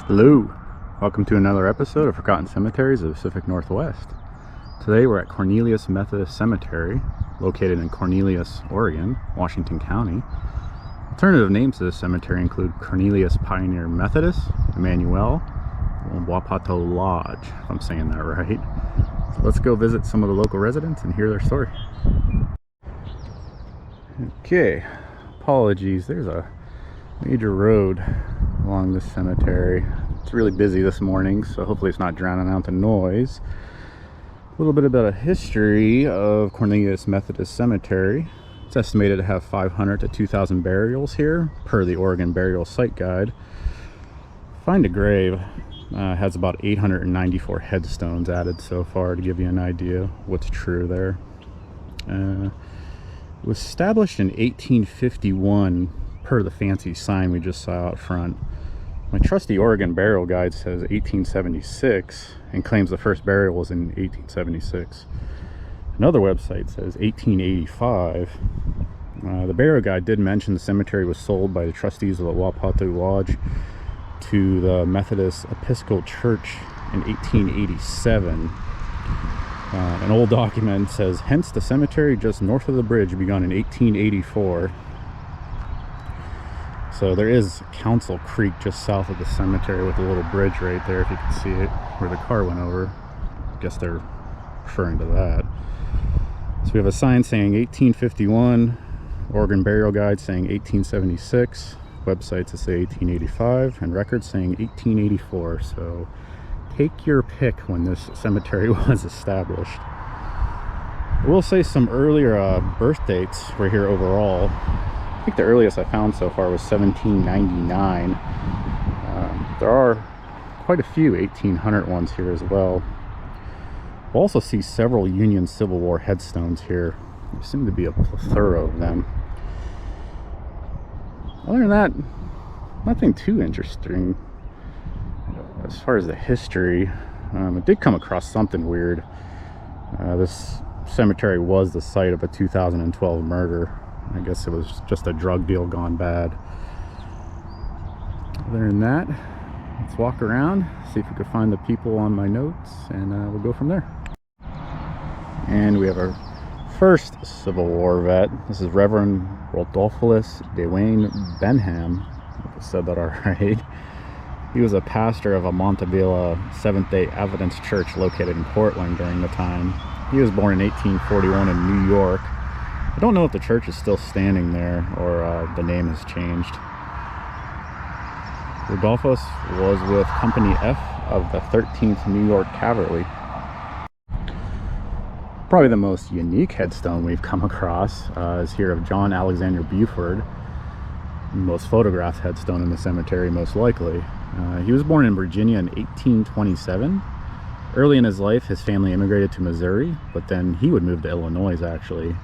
Hello, welcome to another episode of Forgotten Cemeteries of the Pacific Northwest. Today we're at Cornelius Methodist Cemetery, located in Cornelius, Oregon, Washington County. Alternative names to this cemetery include Cornelius Pioneer Methodist, Emmanuel, and Wapato Lodge, if I'm saying that right. So let's go visit some of the local residents and hear their story. Okay, apologies, there's a major road along this cemetery. It's really busy this morning, so hopefully it's not drowning out the noise. A little bit about a history of Cornelius Methodist Cemetery. It's estimated to have 500 to 2,000 burials here, per the Oregon Burial Site Guide. Find a Grave has about 894 headstones added so far, to give you an idea what's true there. It was established in 1851, per the fancy sign we just saw out front. My trusty Oregon Burial Guide says 1876 and claims the first burial was in 1876. Another website says 1885. The Burial Guide did mention the cemetery was sold by the trustees of the Wapato Lodge to the Methodist Episcopal Church in 1887. An old document says, hence the cemetery just north of the bridge begun in 1884. So there is Council Creek just south of the cemetery with a little bridge right there, if you can see it, where the car went over. I guess they're referring to that. So we have a sign saying 1851, Oregon Burial Guide saying 1876, websites that say 1885, and records saying 1884. So take your pick when this cemetery was established. I will say some earlier birth dates were here overall. I think the earliest I found so far was 1799. There are quite a few 1800 ones here as well. We'll also see several Union Civil War headstones here. There seem to be a plethora of them. Other than that, nothing too interesting as far as the history. I did come across something weird. This cemetery was the site of a 2012 murder. I guess it was just a drug deal gone bad. Other than that, let's walk around, see if we can find the people on my notes, and we'll go from there. And we have our first Civil War vet. This is Reverend Rodolphus Dwayne Benham. I said that all right. He was a pastor of a Montebello Seventh-day Adventist church located in Portland during the time. He was born in 1841 in New York. I don't know if the church is still standing there or the name has changed. Rodolphus was with Company F of the 13th New York Cavalry. Probably the most unique headstone we've come across is here of John Alexander Buford, most photographed headstone in the cemetery most likely. He was born in Virginia in 1827. Early in his life, his family immigrated to Missouri, but then he would move to Illinois actually.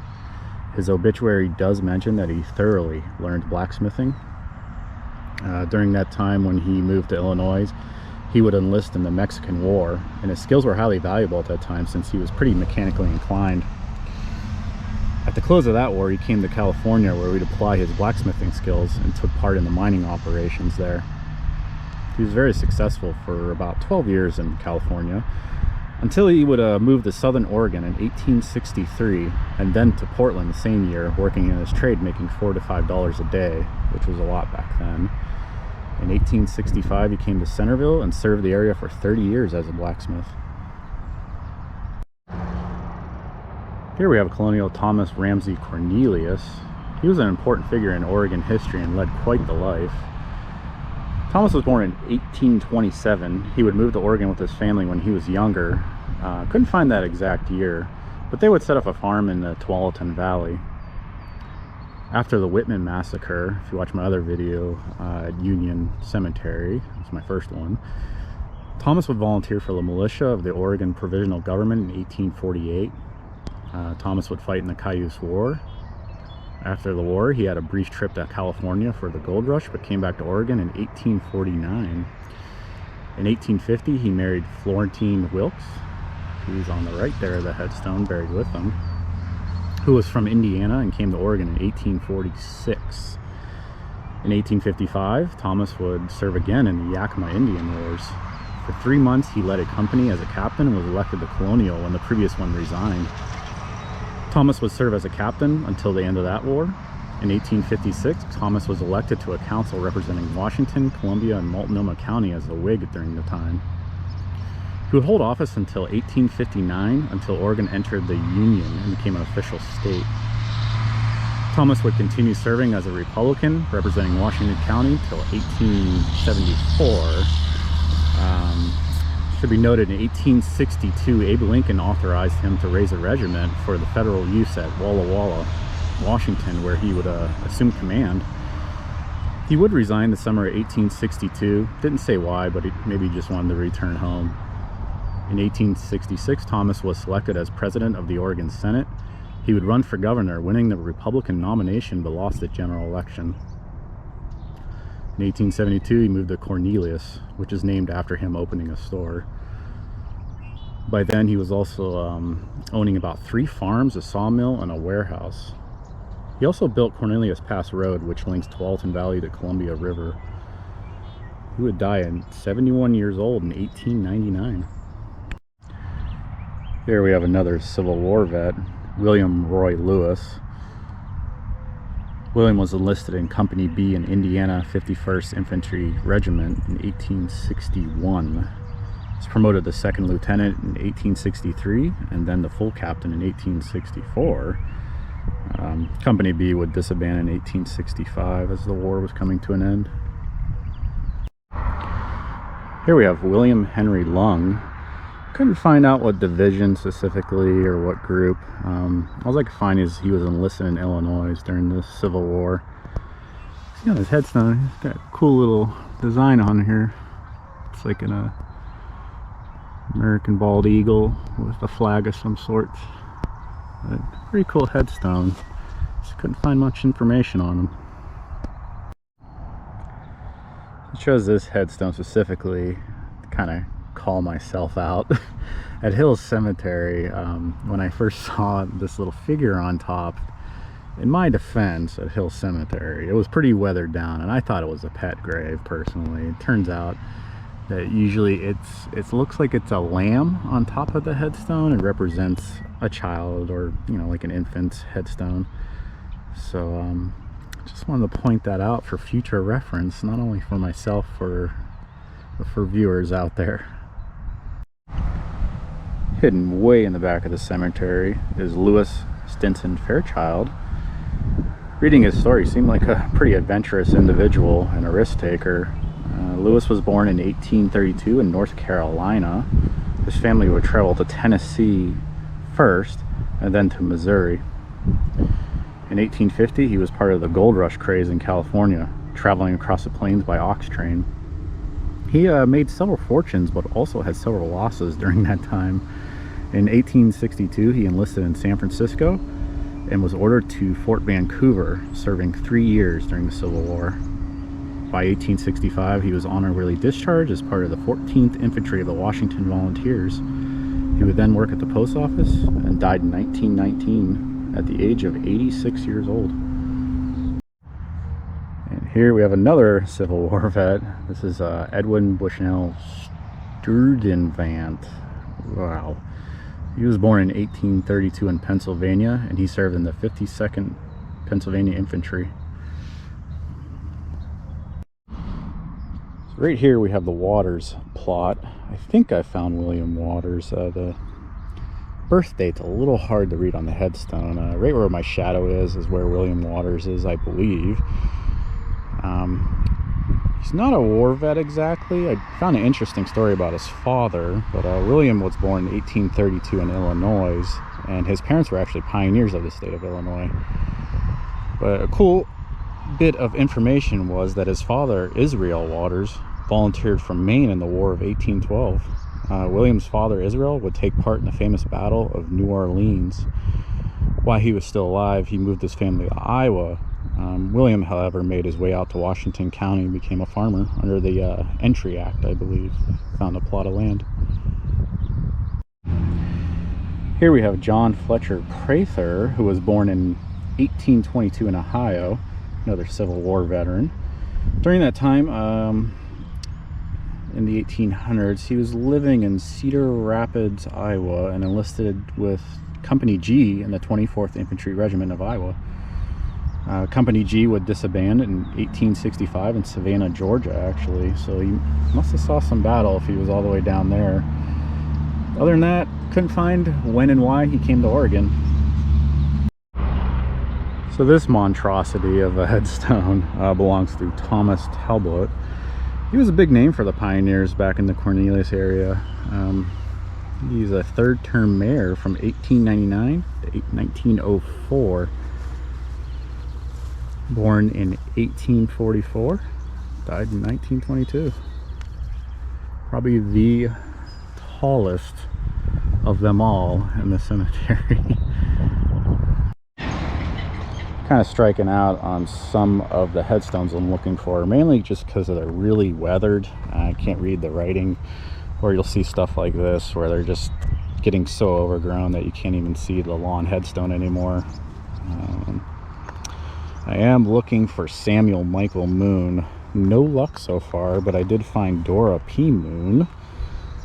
His obituary does mention that he thoroughly learned blacksmithing. During that time when he moved to Illinois, he would enlist in the Mexican War, and his skills were highly valuable at that time since he was pretty mechanically inclined. At the close of that war, he came to California where he'd apply his blacksmithing skills and took part in the mining operations there. He was very successful for about 12 years in California, until he would move to Southern Oregon in 1863, and then to Portland the same year, working in his trade, making $4 to $5 a day, which was a lot back then. In 1865, he came to Centerville and served the area for 30 years as a blacksmith. Here we have Colonial Thomas Ramsey Cornelius. He was an important figure in Oregon history and led quite the life. Thomas was born in 1827. He would move to Oregon with his family when he was younger. Couldn't find that exact year, but they would set up a farm in the Tualatin Valley. After the Whitman Massacre, if you watch my other video at Union Cemetery, it's my first one, Thomas would volunteer for the militia of the Oregon Provisional Government in 1848. Thomas would fight in the Cayuse War. After the war, he had a brief trip to California for the gold rush, but came back to Oregon in 1849. In 1850, he married Florentine Wilkes, who's on the right there, the headstone buried with him, who was from Indiana and came to Oregon in 1846. In 1855, Thomas would serve again in the Yakima Indian Wars. For 3 months, he led a company as a captain and was elected to colonial when the previous one resigned. Thomas would serve as a captain until the end of that war. In 1856, Thomas was elected to a council representing Washington, Columbia, and Multnomah County as a Whig during the time. He would hold office until 1859, until Oregon entered the Union and became an official state. Thomas would continue serving as a Republican, representing Washington County until 1874. Should be noted, in 1862, Abe Lincoln authorized him to raise a regiment for the federal use at Walla Walla, Washington, where he would assume command. He would resign the summer of 1862. Didn't say why, but maybe he just wanted to return home. In 1866, Thomas was selected as president of the Oregon Senate. He would run for governor, winning the Republican nomination, but lost the general election. In 1872, he moved to Cornelius, which is named after him opening a store. By then, he was also owning about 3 farms, a sawmill, and a warehouse. He also built Cornelius Pass Road, which links Tualatin Valley to Columbia River. He would die at 71 years old in 1899. Here we have another Civil War vet, William Roy Lewis. William was enlisted in Company B in Indiana 51st Infantry Regiment in 1861. He was promoted to 2nd Lieutenant in 1863 and then to full captain in 1864. Company B would disband in 1865 as the war was coming to an end. Here we have William Henry Lung. Couldn't find out what division specifically or what group. All I could find is he was enlisted in Illinois during the Civil War. See on his headstone, he's got a cool little design on here. It's like an American bald eagle with a flag of some sort. Pretty cool headstone. Just couldn't find much information on him. It shows this headstone specifically to kind of call myself out. At Hill Cemetery, when I first saw this little figure on top, in my defense, at Hill Cemetery, it was pretty weathered down, and I thought it was a pet grave personally. It turns out that usually it looks like it's a lamb on top of the headstone. It represents a child, or like an infant's headstone. So just wanted to point that out for future reference, not only for myself, but for viewers out there. Hidden way in the back of the cemetery is Lewis Stinson Fairchild. Reading his story, he seemed like a pretty adventurous individual and a risk taker. Lewis was born in 1832 in North Carolina. His family would travel to Tennessee first and then to Missouri. In 1850, he was part of the gold rush craze in California, traveling across the plains by ox train. He made several fortunes, but also had several losses during that time. In 1862, he enlisted in San Francisco and was ordered to Fort Vancouver, serving 3 years during the Civil War. By 1865, he was honorably discharged as part of the 14th Infantry of the Washington Volunteers. He would then work at the post office and died in 1919 at the age of 86 years old. And here we have another Civil War vet. This is Edwin Bushnell Vance. Wow. He was born in 1832 in Pennsylvania, and he served in the 52nd Pennsylvania Infantry. So right here we have the Waters plot. I think I found William Waters. The birth date's a little hard to read on the headstone. Right where my shadow is where William Waters is, I believe. He's not a war vet exactly. I found an interesting story about his father, but William was born in 1832 in Illinois, and his parents were actually pioneers of the state of Illinois. But a cool bit of information was that his father, Israel Waters, volunteered from Maine in the War of 1812. William's father, Israel, would take part in the famous Battle of New Orleans. While he was still alive, he moved his family to Iowa. William, however, made his way out to Washington County and became a farmer under the Entry Act, I believe. Found a plot of land. Here we have John Fletcher Prather, who was born in 1822 in Ohio, another Civil War veteran. During that time, in the 1800s, he was living in Cedar Rapids, Iowa, and enlisted with Company G in the 24th Infantry Regiment of Iowa. Company G would disband in 1865 in Savannah, Georgia, actually, so he must have saw some battle if he was all the way down there. Other than that, couldn't find when and why he came to Oregon. So this monstrosity of a headstone belongs to Thomas Talbot. He was a big name for the pioneers back in the Cornelius area. He's a third-term mayor from 1899 to 1904. Born in 1844, died in 1922. Probably the tallest of them all in the cemetery. Kind of striking out on some of the headstones I'm looking for, mainly just because they're really weathered. I can't read the writing, or you'll see stuff like this where they're just getting so overgrown that you can't even see the lawn headstone anymore. I am looking for Samuel Michael Moon. No luck so far, but I did find Dora P. Moon,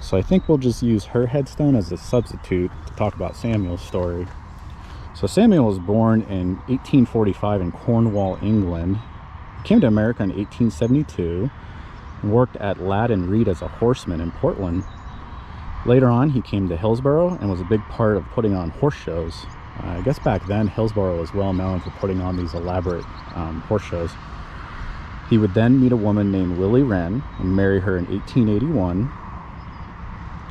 so I think we'll just use her headstone as a substitute to talk about Samuel's story. So Samuel was born in 1845 in Cornwall, England. He came to America in 1872 and worked at Ladd and Reed as a horseman in Portland. Later on, he came to Hillsborough and was a big part of putting on horse shows. I guess back then, Hillsborough was well known for putting on these elaborate horse shows. He would then meet a woman named Lily Wren and marry her in 1881.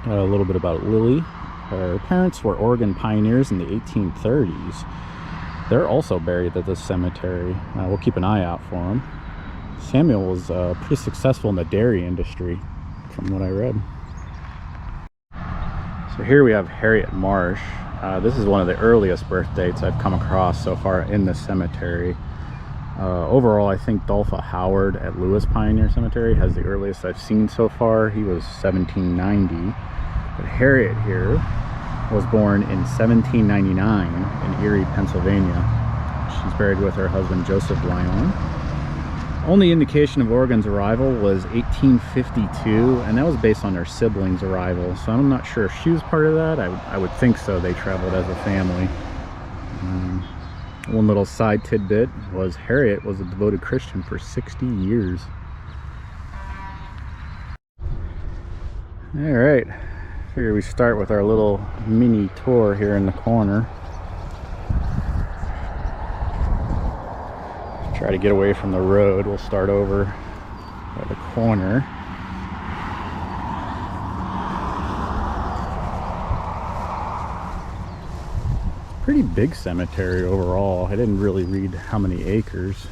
A little bit about Lily. Her parents were Oregon pioneers in the 1830s. They're also buried at this cemetery. We'll keep an eye out for them. Samuel was pretty successful in the dairy industry, from what I read. So here we have Harriet Marsh. This is one of the earliest birth dates I've come across so far in the cemetery. Overall, I think Dolpha Howard at Lewis Pioneer Cemetery has the earliest I've seen so far. He was 1790. But Harriet here was born in 1799 in Erie, Pennsylvania. She's buried with her husband Joseph Lyon. Only indication of Oregon's arrival was 1852, and that was based on their siblings' arrival, so I'm not sure if she was part of that. I would think so. They traveled as a family. One little side tidbit was Harriet was a devoted Christian for 60 years. All right. Here we start with our little mini tour here in the corner. Try to get away from the road. We'll start over by the corner. Pretty big cemetery overall. I didn't really read how many acres.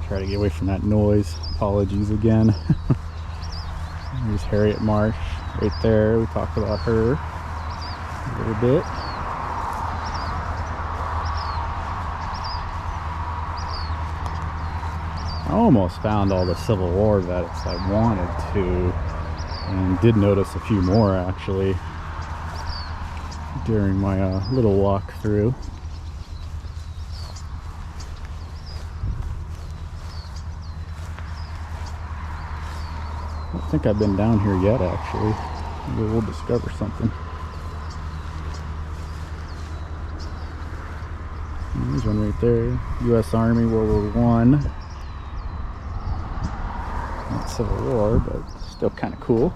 Try to get away from that noise. Apologies again. There's Harriet Marsh right there. We talked about her a little bit. I almost found all the Civil War vets I wanted to, and did notice a few more actually during my little walk through. I don't think I've been down here yet, actually. Maybe we'll discover something. There's one right there. U.S. Army, World War I. Not Civil War, but still kind of cool.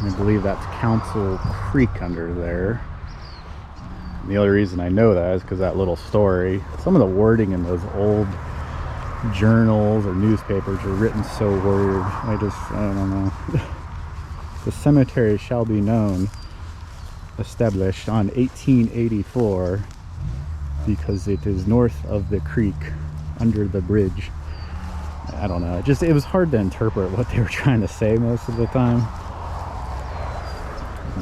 I believe that's Council Creek under there. And the only reason I know that is because that little story, some of the wording in those old journals or newspapers are written so weird. I don't know. The cemetery shall be known, established on 1884, because it is north of the creek, under the bridge. I don't know. It was hard to interpret what they were trying to say most of the time.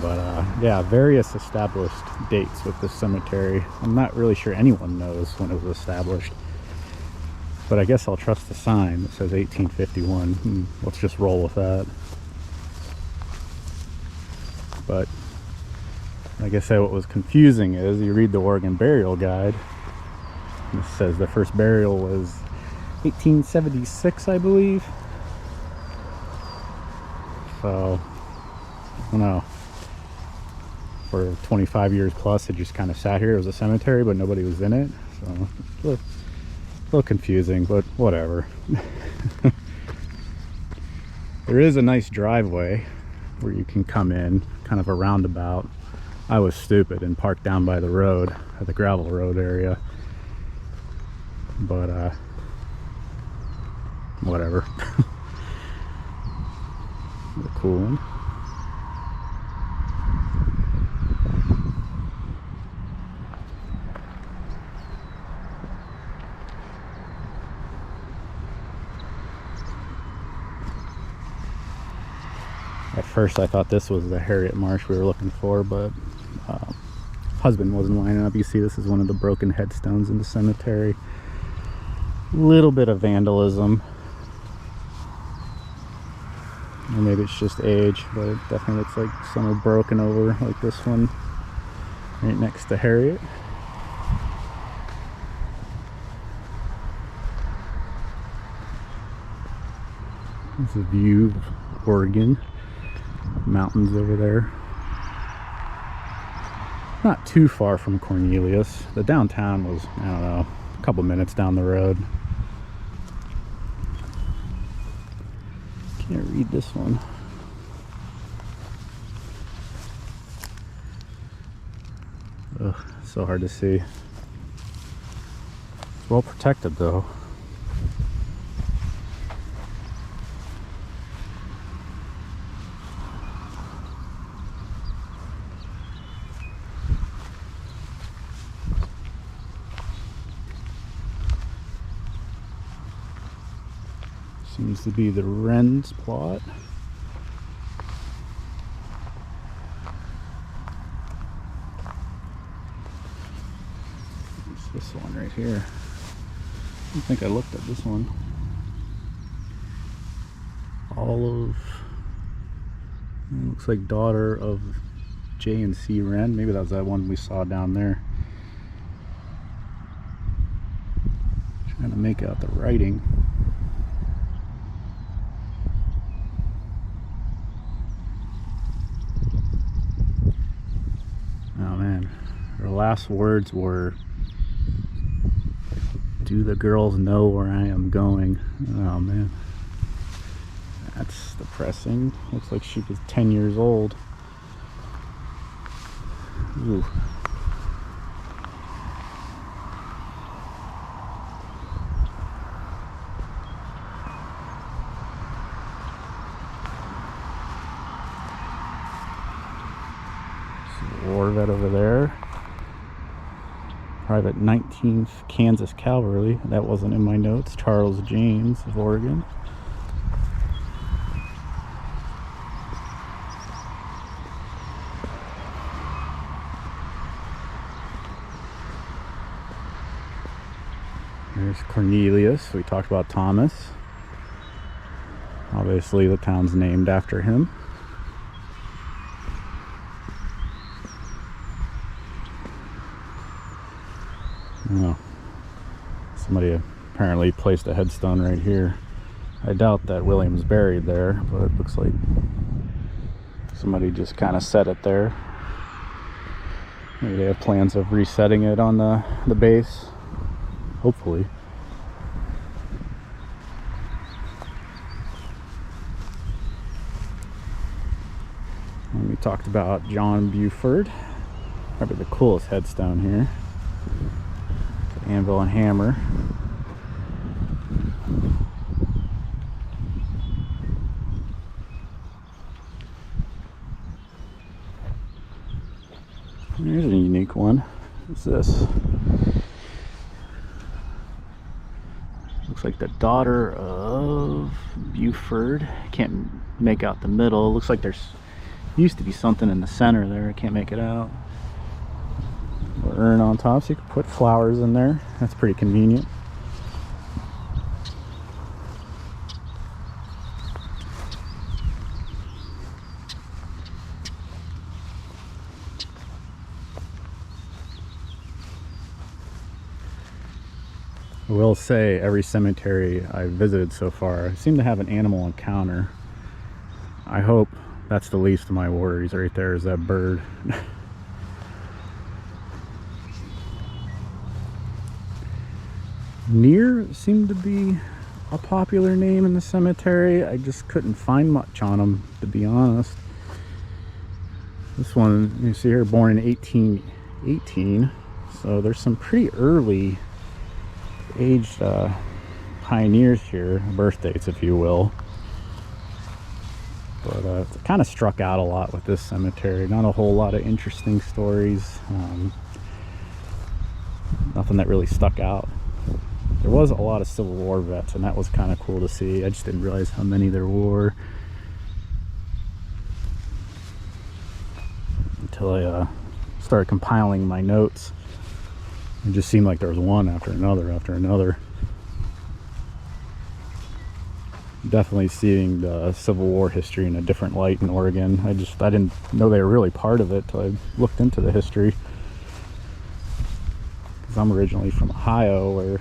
But yeah, various established dates with this cemetery. I'm not really sure anyone knows when it was established, but I guess I'll trust the sign that says 1851. Let's just roll with that. But like I said, what was confusing is you read the Oregon Burial Guide, and it says the first burial was 1876, I believe. So I don't know. For 25 years plus, it just kind of sat here. It was a cemetery, but nobody was in it. So it's a little confusing, but whatever. There is a nice driveway where you can come in, kind of a roundabout. I was stupid and parked down by the road at the gravel road area, but whatever. The cool one. At first I thought this was the Harriet Marsh we were looking for, but husband wasn't lining up. You see, this is one of the broken headstones in the cemetery. A little bit of vandalism, or maybe it's just age, but it definitely looks like some are broken over, like this one right next to Harriet. There's a view of Oregon, mountains over there. Not too far from Cornelius. The downtown was, I don't know, a couple minutes down the road. Can't read this one. Ugh, so hard to see. It's well protected though. Seems to be the Wren's plot. It's this one right here. I don't think I looked at this one. Olive. It looks like daughter of J and C Wren. Maybe that was that one we saw down there. Trying to make out the writing. Oh man, her last words were, "Do the girls know where I am going?" Oh man, that's depressing. Looks like she was 10 years old. Ooh. Corvette over there. Private 19th Kansas Cavalry. That wasn't in my notes. Charles James of Oregon. There's Cornelius. We talked about Thomas. Obviously the town's named after him. Oh, somebody apparently placed a headstone right here. I doubt that William's buried there, but it looks like somebody just kind of set it there. Maybe they have plans of resetting it on the base, hopefully. And we talked about John Buford. Probably the coolest headstone here. Anvil and hammer. Here's a unique one. What's this? Looks like the daughter of Buford. Can't make out the middle. Looks like there's used to be something in the center there. I can't make it out. Urn on top, so you can put flowers in there. That's pretty convenient. I will say every cemetery I've visited so far seem to have an animal encounter. I hope that's the least of my worries. Right there is that bird. Near seemed to be a popular name in the cemetery. I just couldn't find much on them, to be honest. This one, you see here, born in 1818, so there's some pretty early aged pioneers here, birth dates if you will. But it kind of struck out a lot with this cemetery. Not a whole lot of interesting stories. Nothing that really stuck out. There was a lot of Civil War vets, and that was kind of cool to see. I just didn't realize how many there were until I started compiling my notes. It just seemed like there was one after another after another. Definitely seeing the Civil War history in a different light in Oregon. I didn't know they were really part of it till I looked into the history. Because I'm originally from Ohio, where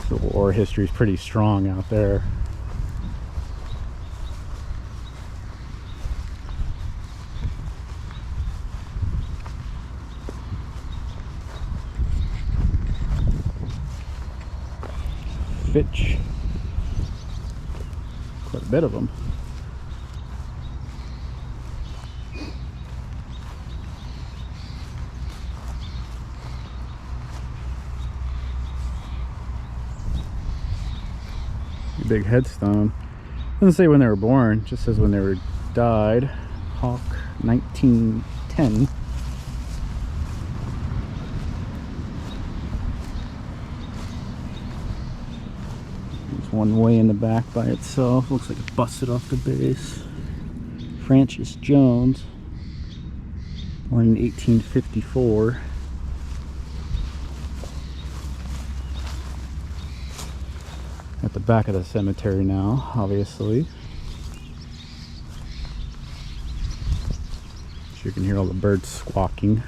Civil War history is pretty strong out there. Fitch. Quite a bit of them. Big headstone. Doesn't say when they were born, just says when they were died. Hawk 1910. There's one way in the back by itself. Looks like it busted off the base. Francis Jones, born in 1854. At the back of the cemetery now, obviously. So you can hear all the birds squawking.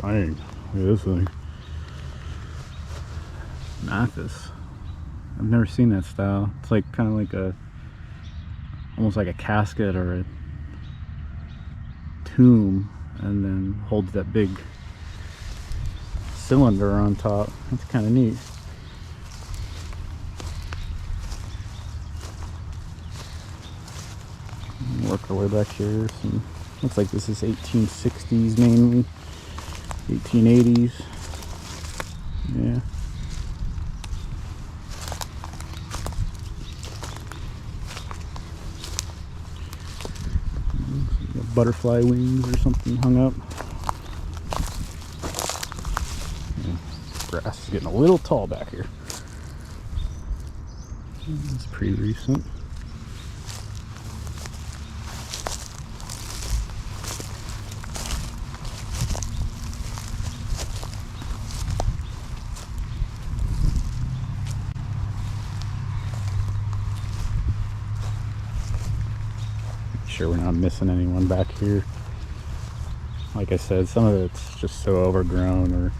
Dang, look at this thing. Mathis. I've never seen that style. It's like kind of like almost like a casket or a tomb, and then holds that big cylinder on top. That's kind of neat. Work our way back here. Looks like this is 1860s mainly, 1880s. Yeah. Butterfly wings or something hung up. Yeah, grass is getting a little tall back here. It's pretty recent. Sure we're not missing anyone back here. Like I said, some of it's just so overgrown, or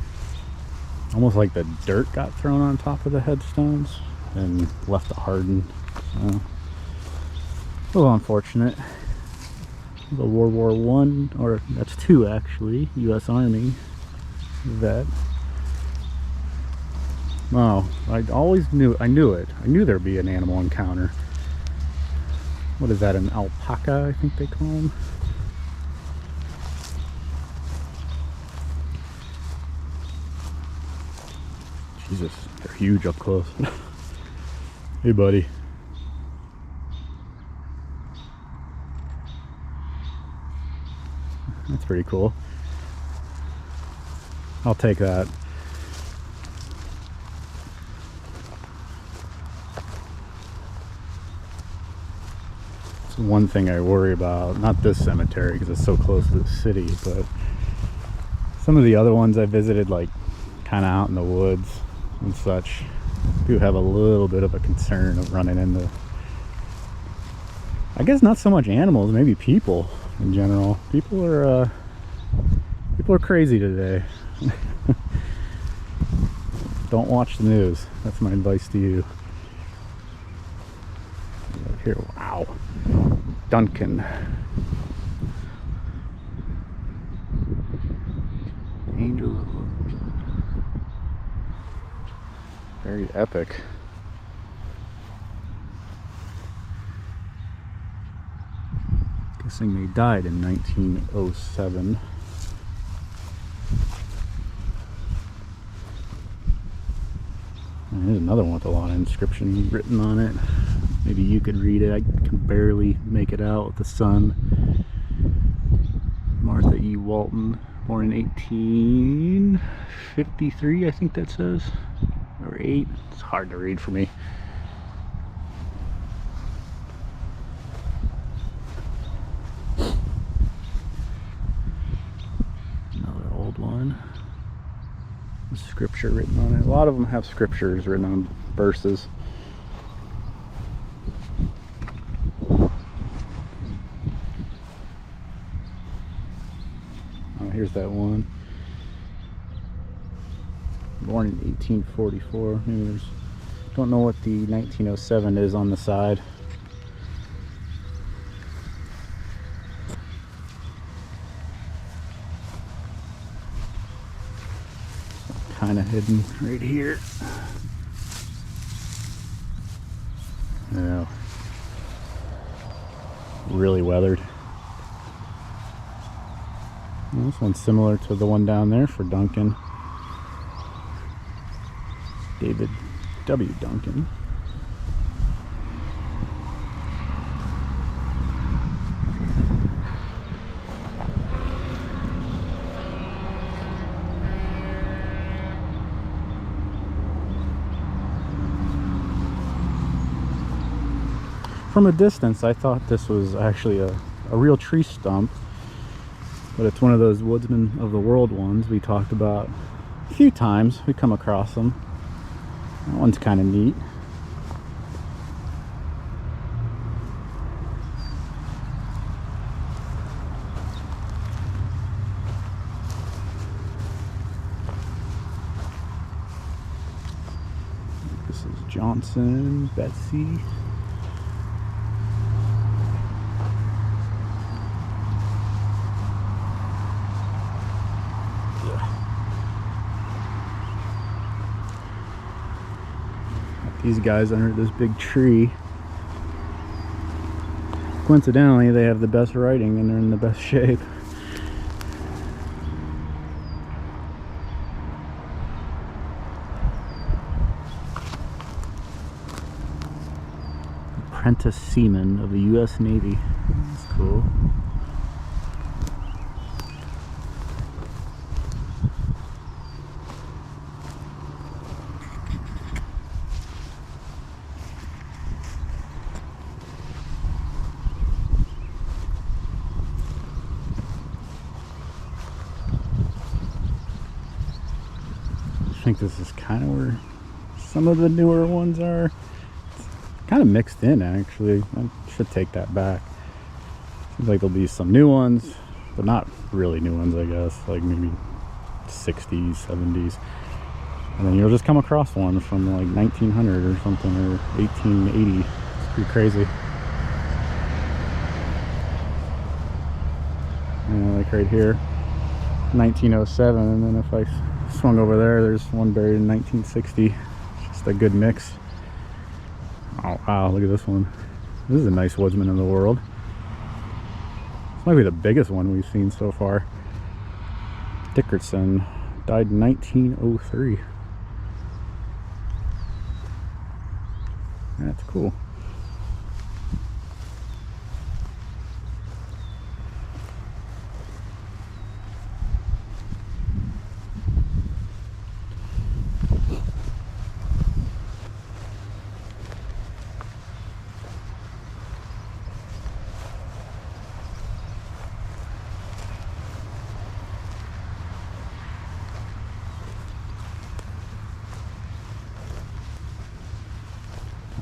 almost like the dirt got thrown on top of the headstones and left to harden. So a little unfortunate. The World War I, or that's two actually, U.S. Army vet. Oh, I knew it. I knew there'd be an animal encounter. What is that, an alpaca, I think they call them? Jesus, they're huge up close. Hey, buddy. That's pretty cool. I'll take that. It's one thing I worry about, not this cemetery because it's so close to the city, but some of the other ones I visited, like kind of out in the woods and such, do have a little bit of a concern of running into, I guess not so much animals, maybe people in general. People are crazy today. Don't watch the news. That's my advice to you. Here, wow. Duncan. Angels. Very epic. Guessing they died in 1907. And here's another one with a lot of inscription written on it. Maybe you could read it. I can barely make it out with the sun. Martha E. Walton, born in 1853, I think that says. Or 8. It's hard to read for me. Another old one with scripture written on it. A lot of them have scriptures written on verses. Oh, here's that one. Born in 1844. Maybe there's, don't know what the 1907 is on the side. Kind of hidden right here. Yeah. Really weathered. Well, this one's similar to the one down there for Duncan. David W. Duncan. From a distance, I thought this was actually a real tree stump, but it's one of those Woodsman of the World ones we talked about a few times. We come across them. That one's kind of neat. This is Johnson, Betsy. These guys under this big tree. Coincidentally, they have the best writing and they're in the best shape. Apprentice seaman of the U.S. Navy. That's cool. I think this is kind of where some of the newer ones are. It's kind of mixed in, actually. I should take that back. Seems like there'll be some new ones, but not really new ones, I guess. Like maybe 60s, 70s. And then you'll just come across one from like 1900 or something, or 1880. It's pretty crazy. like right here, 1907, and then if I swung over there, there's one buried in 1960. Just a good mix. Oh wow, look at this one. This is a nice woodsman in the world. This might be the biggest one we've seen so far. Dickerson, died in 1903. That's cool.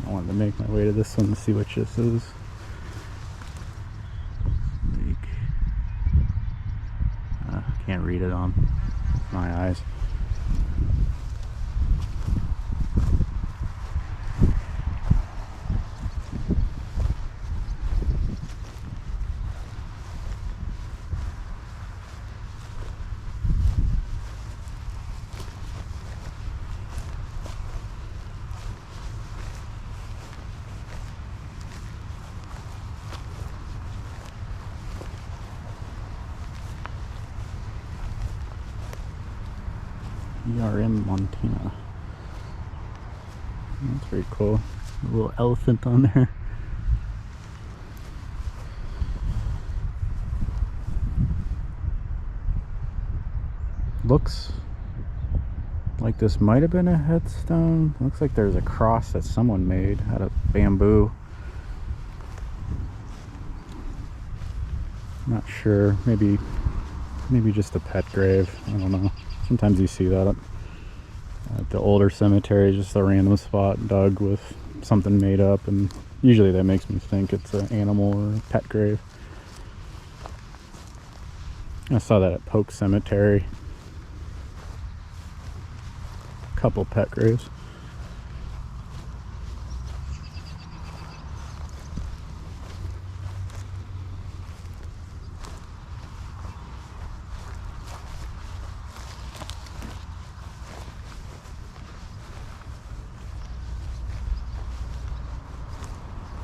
I wanted to make my way to this one to see what this is. Can't read it on my eyes. ERM Montana. That's very cool. A little elephant on there. Looks like this might have been a headstone. Looks like there's a cross that someone made out of bamboo. Not sure. Maybe just a pet grave. I don't know. Sometimes you see that at the older cemetery, just a random spot dug with something made up, and usually that makes me think it's an animal or a pet grave. I saw that at Polk Cemetery. A couple pet graves.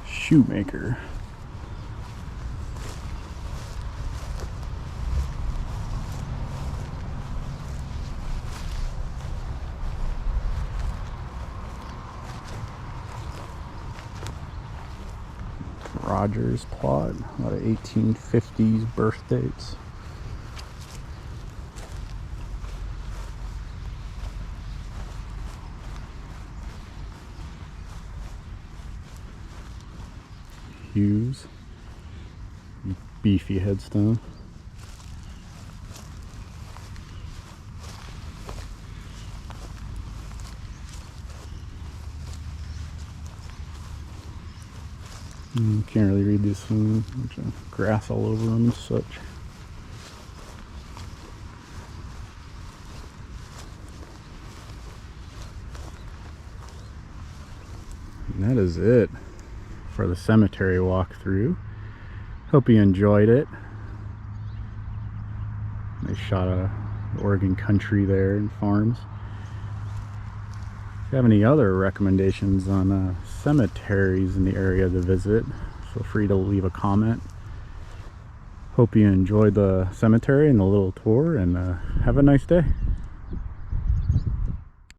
Shoemaker. Rogers plot, a lot of 1850s birth dates. Hughes, beefy headstone. Can't really read this one. Bunch of grass all over them and such. And that is it for the cemetery walkthrough. Hope you enjoyed it. They shot a Oregon country there and farms. If you have any other recommendations on cemeteries in the area to visit, feel free to leave a comment. Hope you enjoyed the cemetery and the little tour, and have a nice day.